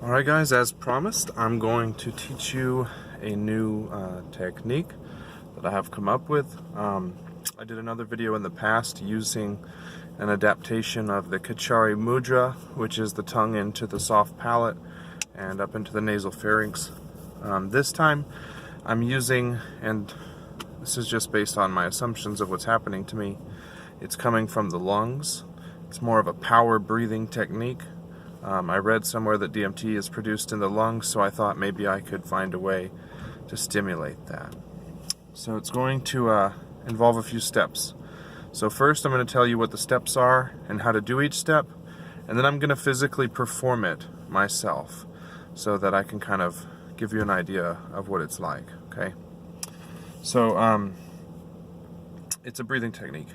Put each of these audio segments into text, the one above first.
Alright guys, as promised, I'm going to teach you a new technique that I have come up with. I did another video in the past using an adaptation of the Kachari Mudra, which is the tongue into the soft palate and up into the nasal pharynx. This time I'm using, and this is just based on my assumptions of what's happening to me, it's coming from the lungs. It's more of a power breathing technique. I read somewhere that DMT is produced in the lungs, so I thought maybe I could find a way to stimulate that. So it's going to involve a few steps. So first I'm going to tell you what the steps are and how to do each step, and then I'm going to physically perform it myself so that I can kind of give you an idea of what it's like, okay? So it's a breathing technique.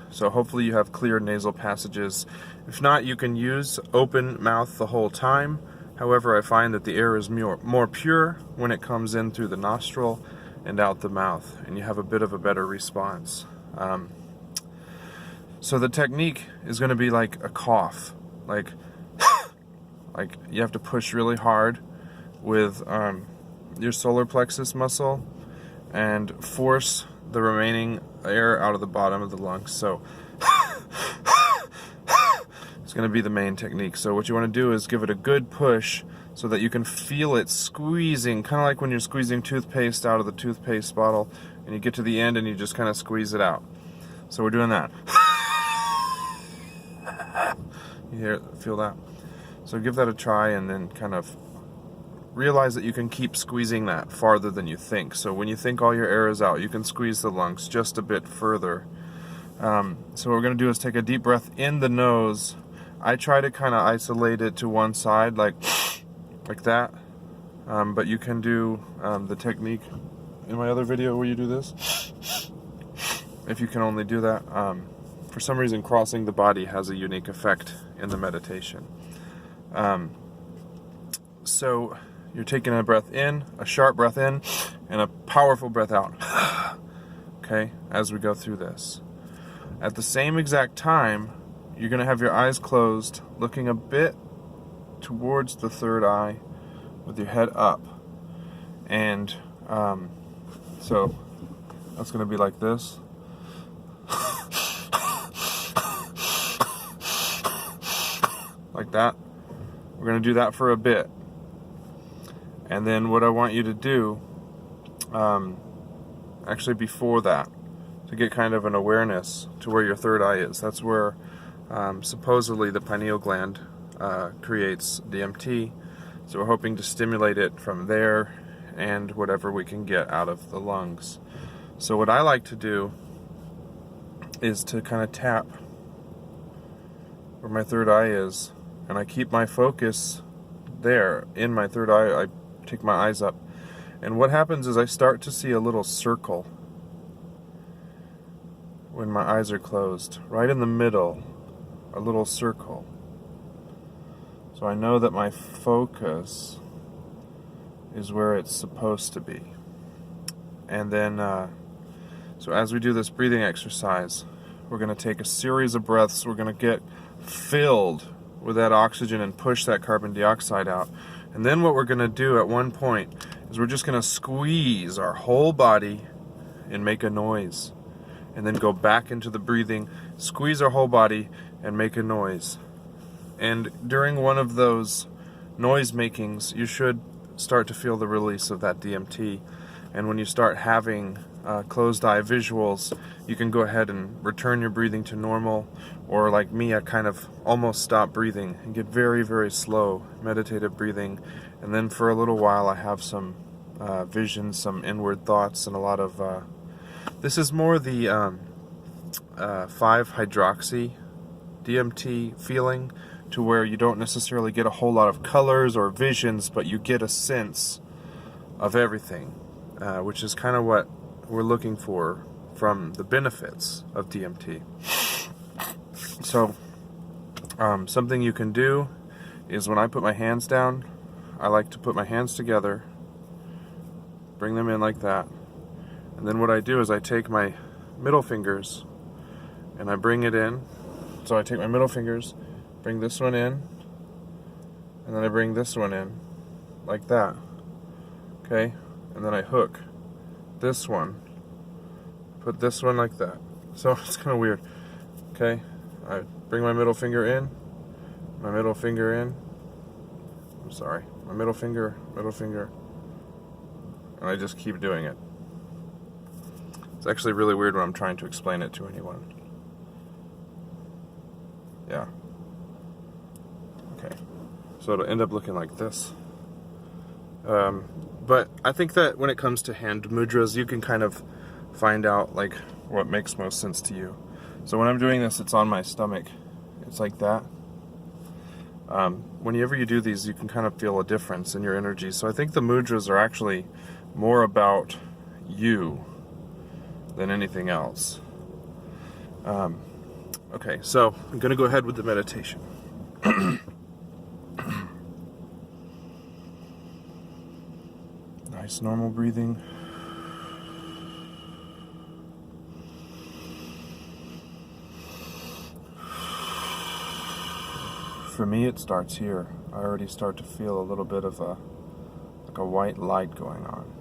So hopefully you have clear nasal passages. If not, you can use open mouth the whole time. However, I find that the air is more pure when it comes in through the nostril and out the mouth, and you have a bit of a better response. So the technique is going to be like a cough, like you have to push really hard with your solar plexus muscle and force the remaining air out of the bottom of the lungs. So it's going to be the main technique. So what you want to do is give it a good push so that you can feel it squeezing, kind of like when you're squeezing toothpaste out of the toothpaste bottle and you get to the end and you just kind of squeeze it out. So we're doing that. You feel that? So give that a try and then kind of realize that you can keep squeezing that farther than you think. So when you think all your air is out, you can squeeze the lungs just a bit further. So what we're going to do is take a deep breath in the nose. I try to kind of isolate it to one side, like that. But you can do the technique in my other video where you do this. If you can only do that. For some reason, crossing the body has a unique effect in the meditation. So you're taking a breath in, a sharp breath in, and a powerful breath out. Okay, as we go through this. At the same exact time, you're going to have your eyes closed, looking a bit towards the third eye with your head up. And so that's going to be like this. Like that. We're going to do that for a bit. And then what I want you to do, actually before that, to get kind of an awareness to where your third eye is. That's where supposedly the pineal gland creates DMT. So we're hoping to stimulate it from there and whatever we can get out of the lungs. So what I like to do is to kind of tap where my third eye is, and I keep my focus there in my third eye. I take my eyes up, and what happens is I start to see a little circle when my eyes are closed, right in the middle, a little circle. So I know that my focus is where it's supposed to be. And then so as we do this breathing exercise, we're going to take a series of breaths. We're going to get filled with that oxygen and push that carbon dioxide out. And then what we're going to do at one point is we're just going to squeeze our whole body and make a noise. And then go back into the breathing, squeeze our whole body and make a noise. And during one of those noise makings, you should start to feel the release of that DMT. And when you start having closed eye visuals, you can go ahead and return your breathing to normal, or like me, I kind of almost stop breathing and get very, very slow meditative breathing, and then for a little while I have some visions, some inward thoughts, and a lot of this is more the 5-hydroxy DMT feeling, to where you don't necessarily get a whole lot of colors or visions, but you get a sense of everything, which is kind of what we're looking for from the benefits of DMT. So something you can do is when I put my hands down, I like to put my hands together, bring them in like that, and then what I do is I take my middle fingers and I bring it in. So I take my middle fingers, bring this one in, and then I bring this one in, like that, okay? And then I hook this one, put this one like that. So it's kind of weird, okay? I bring my middle finger in, my middle finger in, my middle finger, and I just keep doing it. It's actually really weird when I'm trying to explain it to anyone. Yeah. Okay. So it'll end up looking like this. But I think that when it comes to hand mudras, you can kind of find out like what makes most sense to you. So when I'm doing this, it's on my stomach. It's like that. Whenever you do these, you can kind of feel a difference in your energy. So I think the mudras are actually more about you than anything else. Okay, so I'm going to go ahead with the meditation. Nice normal breathing. For me, it starts here. I already start to feel a little bit of a white light going on.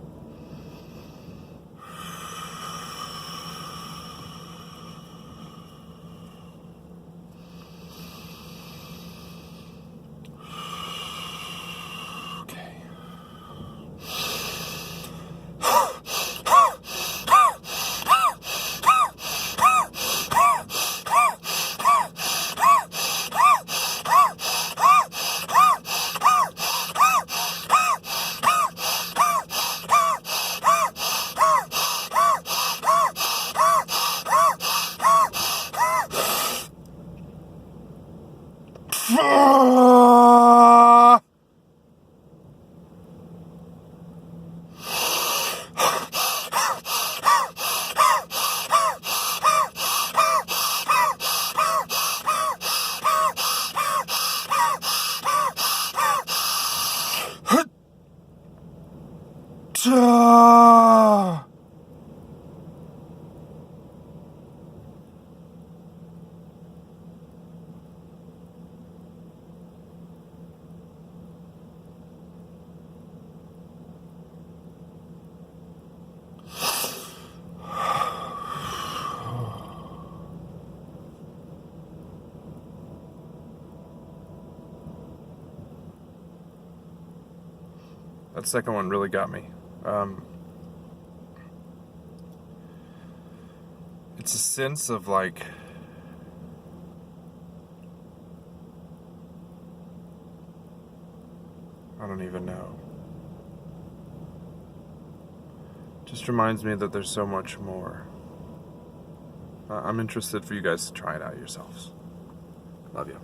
That second one really got me. It's a sense of like I don't even know. Just reminds me that there's so much more. I'm interested for you guys to try it out yourselves. Love you.